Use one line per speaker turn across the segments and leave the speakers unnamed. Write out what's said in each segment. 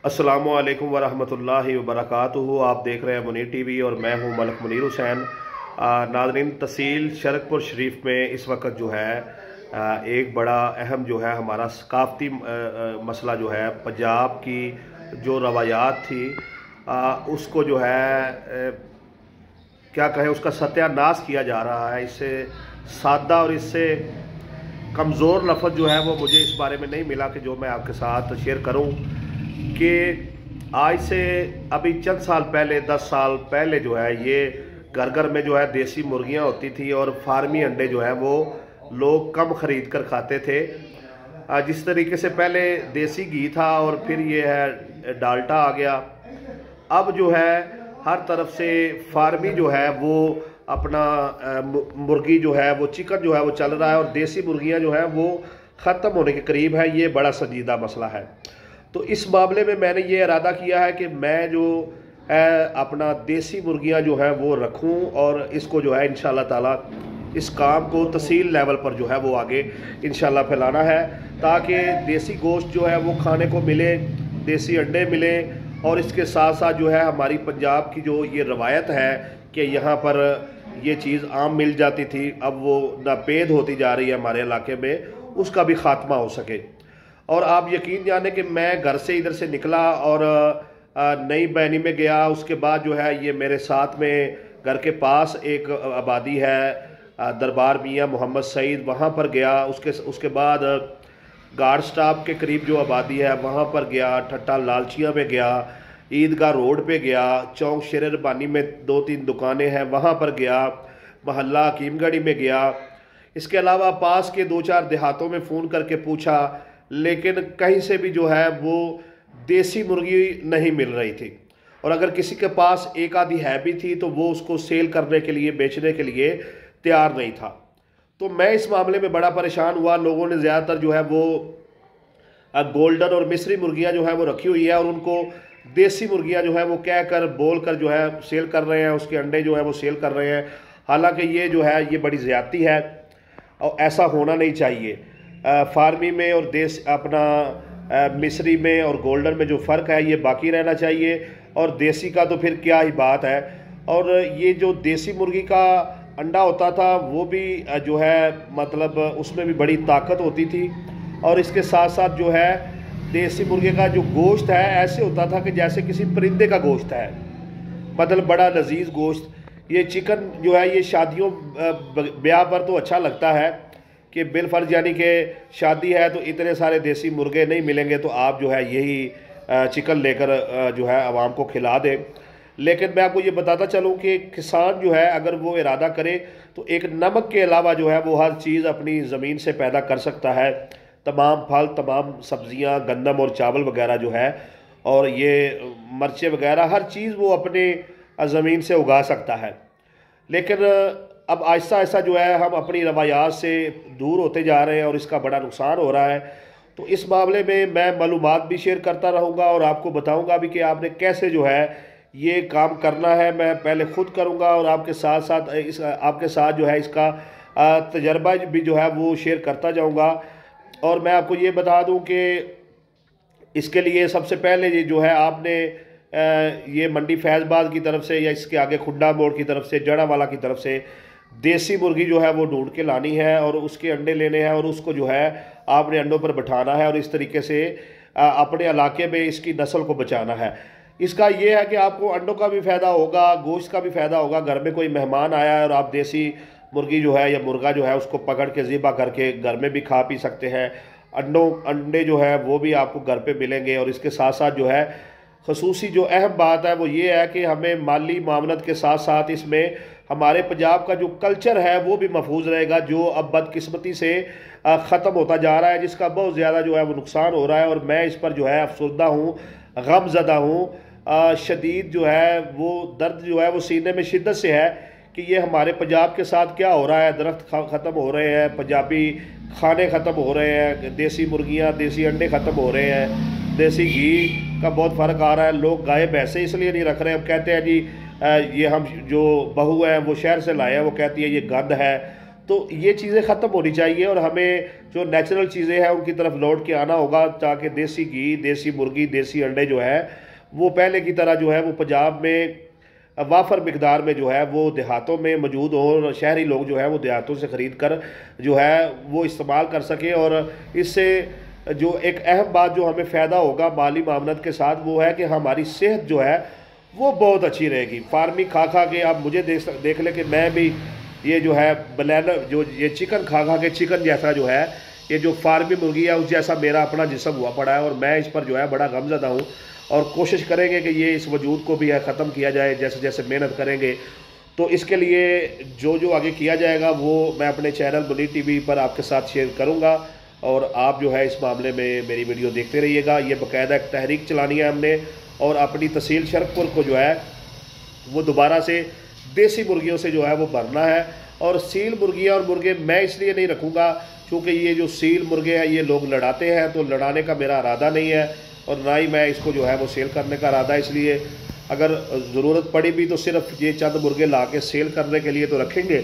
अस्सलामुअलैकुम वरहमतुल्लाहि वबरकातुहू। आप देख रहे हैं मुनीर टीवी और मैं हूं मलिक मुनीर हुसैन। नाज़रीन, तहसील शरकपुर शरीफ में इस वक्त जो है एक बड़ा अहम जो है हमारा सकाफ़ती मसला जो है पंजाब की जो रवायात थी उसको जो है क्या कहें उसका सत्यानाश किया जा रहा है। इससे सादा और इससे कमज़ोर लफ्ज़ जो है वो मुझे इस बारे में नहीं मिला कि जो मैं आपके साथ शेयर करूं कि आज से अभी चंद साल पहले 10 साल पहले जो है ये घर घर में जो है देसी मुर्गियां होती थी और फार्मी अंडे जो है वो लोग कम ख़रीद कर खाते थे। जिस तरीके से पहले देसी घी था और फिर ये है डाल्टा आ गया, अब जो है हर तरफ से फार्मी जो है वो अपना मुर्गी जो है वो चिकन जो है वो चल रहा है और देसी मुर्गियां जो है वो ख़त्म होने के करीब है। ये बड़ा संजीदा मसला है। तो इस मामले में मैंने ये इरादा किया है कि मैं जो है अपना देसी मुर्गियां जो है वो रखूं और इसको जो है इंशाल्लाह ताला इस काम को तहसील लेवल पर जो है वो आगे इंशाल्लाह फैलाना है, ताकि देसी गोश्त जो है वो खाने को मिले, देसी अंडे मिले। और इसके साथ साथ जो है हमारी पंजाब की जो ये रवायत है कि यहाँ पर ये चीज़ आम मिल जाती थी, अब वो नापेद होती जा रही है हमारे इलाके में, उसका भी ख़ात्मा हो सके। और आप यकीन जाने कि मैं घर से इधर से निकला और नई बैनी में गया। उसके बाद जो है ये मेरे साथ में घर के पास एक आबादी है दरबार मियाँ मोहम्मद सईद, वहाँ पर गया। उसके बाद गार्ड स्टाफ के करीब जो आबादी है वहाँ पर गया, ठट्टा लालचिया में गया, ईदगाह रोड पे गया, चौक शेर रबानी में 2-3 दुकानें हैं वहाँ पर गया, महल्ला हकीमगढ़ी में गया। इसके अलावा पास के 2-4 देहातों में फ़ोन करके पूछा, लेकिन कहीं से भी जो है वो देसी मुर्गी नहीं मिल रही थी। और अगर किसी के पास एक आधी है भी थी तो वो उसको सेल करने के लिए, बेचने के लिए तैयार नहीं था। तो मैं इस मामले में बड़ा परेशान हुआ। लोगों ने ज़्यादातर जो है वो गोल्डन और मिस्री मुर्गियां जो है वो रखी हुई है और उनको देसी मुर्गियां जो है वो कह कर बोल कर जो है सेल कर रहे हैं, उसके अंडे जो है वो सेल कर रहे हैं। हालांकि ये जो है ये बड़ी ज़्यादती है और ऐसा होना नहीं चाहिए। फार्मी में और देश अपना मिस्री में और गोल्डन में जो फ़र्क है ये बाकी रहना चाहिए, और देसी का तो फिर क्या ही बात है। और ये जो देसी मुर्गी का अंडा होता था वो भी जो है मतलब उसमें भी बड़ी ताकत होती थी। और इसके साथ साथ जो है देसी मुर्गे का जो गोश्त है ऐसे होता था कि जैसे किसी परिंदे का गोश्त है, मतलब बड़ा लजीज गोश्त। ये चिकन जो है ये शादियों ब्याह पर तो अच्छा लगता है कि बिलफर्ज, यानी कि शादी है तो इतने सारे देसी मुर्गे नहीं मिलेंगे तो आप जो है यही चिकन लेकर जो है आवाम को खिला दें। लेकिन मैं आपको ये बताता चलूँ कि किसान जो है अगर वो इरादा करे तो एक नमक के अलावा जो है वो हर चीज़ अपनी ज़मीन से पैदा कर सकता है। तमाम फल, तमाम सब्ज़ियाँ, गंदम और चावल वगैरह जो है और ये मर्चें वगैरह हर चीज़ वो अपने ज़मीन से उगा सकता है। लेकिन अब आहिस्ता आहिस्ता जो है हम अपनी रवायात से दूर होते जा रहे हैं और इसका बड़ा नुकसान हो रहा है। तो इस मामले में मैं मालूमात भी शेयर करता रहूँगा और आपको बताऊँगा भी कि आपने कैसे जो है ये काम करना है। मैं पहले ख़ुद करूँगा और आपके साथ साथ आपके साथ जो है इसका तजर्बा भी जो है वो शेयर करता जाऊँगा। और मैं आपको ये बता दूँ कि इसके लिए सबसे पहले ये जो है आपने ये मंडी फैज़बाद की तरफ से या इसके आगे खुड्डा मोड़ की तरफ से, जड़ावाला की तरफ से देसी मुर्गी जो है वो ढूंढ के लानी है और उसके अंडे लेने हैं और उसको जो है आपने अंडों पर बैठाना है और इस तरीके से अपने इलाके में इसकी नस्ल को बचाना है। इसका ये है कि आपको अंडों का भी फ़ायदा होगा, गोश्त का भी फ़ायदा होगा। घर में कोई मेहमान आया है और आप देसी मुर्गी जो है या मुर्गा जो है उसको पकड़ के ज़िबा करके घर में भी खा पी सकते हैं। अंडे जो है वो भी आपको घर पे मिलेंगे। और इसके साथ साथ जो है खसूसी जो अहम बात है वो ये है कि हमें माली मामलत के साथ साथ इसमें हमारे पंजाब का जो कल्चर है वो भी महफूज रहेगा, जो अब बदकिस्मती से ख़त्म होता जा रहा है, जिसका बहुत ज़्यादा जो है वो नुकसान हो रहा है। और मैं इस पर जो है अफसरदा हूँ, गमज़दा हूँ। शदीद जो है वो दर्द जो है वो सीने में शिद्दत से है कि ये हमारे पंजाब के साथ क्या हो रहा है। दरख्त ख़त्म हो रहे हैं, पंजाबी खाने ख़त्म हो रहे हैं, देसी मुर्गियाँ, देसी अंडे ख़त्म हो रहे हैं, देसी घी का बहुत फ़र्क आ रहा है। लोग गाय भैंसे इसलिए नहीं रख रहे हैं। अब कहते हैं जी ये हम जो बहू हैं वो शहर से लाए हैं, वो कहती है ये गंद है। तो ये चीज़ें ख़त्म होनी चाहिए और हमें जो नेचुरल चीज़ें हैं उनकी तरफ लौट के आना होगा, ताकि देसी घी, देसी मुर्गी, देसी अंडे जो है वो पहले की तरह जो है वो पंजाब में वाफर मिकदार में जो है वो देहातों में मौजूद हो, और शहरी लोग जो है वो देहातों से ख़रीद कर जो है वो इस्तेमाल कर सकें। और इससे जो एक अहम बात जो हमें फ़ायदा होगा माली मामनत के साथ, वो है कि हमारी सेहत जो है वो बहुत अच्छी रहेगी। फार्मिंग खा खा के आप मुझे देख ले कि मैं भी ये जो है ब्लैनर जो ये चिकन खा खा के चिकन जैसा जो है ये जो फार्मी मुर्गी है उस जैसा मेरा अपना जिस्म हुआ पड़ा है, और मैं इस पर जो है बड़ा गमज़दा हूँ। और कोशिश करेंगे कि ये इस वजूद को भी है ख़त्म किया जाए, जैसे जैसे मेहनत करेंगे। तो इसके लिए जो जो आगे किया जाएगा वो मैं अपने चैनल मुनीर टीवी पर आपके साथ शेयर करूँगा, और आप जो है इस मामले में मेरी वीडियो देखते रहिएगा। ये बाकायदा एक तहरीक चलानी है हमने, और अपनी तहसील शरकपुर को जो है वो दोबारा से देसी मुर्गियों से जो है वो भरना है। और सील मुर्गियाँ और मुर्गे मैं इसलिए नहीं रखूँगा क्योंकि ये जो सील मुर्गे हैं ये लोग लड़ाते हैं, तो लड़ाने का मेरा इरादा नहीं है, और ना ही मैं इसको जो है वो सेल करने का इरादा है। इसलिए अगर ज़रूरत पड़ी भी तो सिर्फ ये चंद मुर्गे ला के सेल करने के लिए तो रखेंगे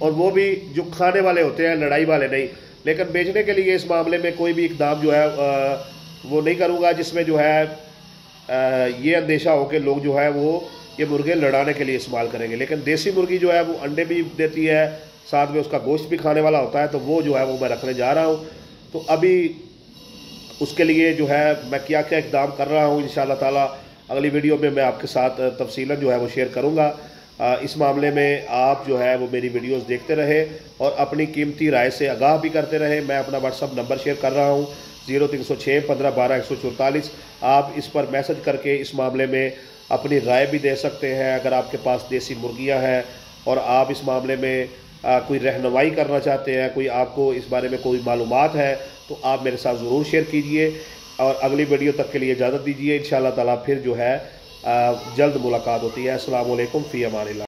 और वो भी जो खाने वाले होते हैं, लड़ाई वाले नहीं। लेकिन बेचने के लिए इस मामले में कोई भी इकदाम जो है वो नहीं करूँगा जिसमें जो है ये अंदेशा हो कि लोग जो है वो ये मुर्गे लड़ाने के लिए इस्तेमाल करेंगे। लेकिन देसी मुर्गी जो है वो अंडे भी देती है, साथ में उसका गोश्त भी खाने वाला होता है, तो वो जो है वो मैं रखने जा रहा हूँ। तो अभी उसके लिए जो है मैं क्या क्या इक़दाम कर रहा हूँ इंशाअल्लाह ताला अगली वीडियो में मैं आपके साथ तफसीलन जो है वो शेयर करूँगा। इस मामले में आप जो है वो मेरी वीडियोस देखते रहे और अपनी कीमती राय से आगाह भी करते रहे। मैं अपना व्हाट्सअप नंबर शेयर कर रहा हूँ 0306 15 12 144। आप इस पर मैसेज करके इस मामले में अपनी राय भी दे सकते हैं। अगर आपके पास देसी मुर्गियाँ हैं और आप इस मामले में कोई रहनुमाई करना चाहते हैं, कोई आपको इस बारे में कोई मालूमात है, तो आप मेरे साथ ज़रूर शेयर कीजिए। और अगली वीडियो तक के लिए इजाज़त दीजिए। इंशाअल्लाह ताला फिर जो है जल्द मुलाकात होती है। अस्सलामु अलैकुम फ़ी अमानिल्लाह।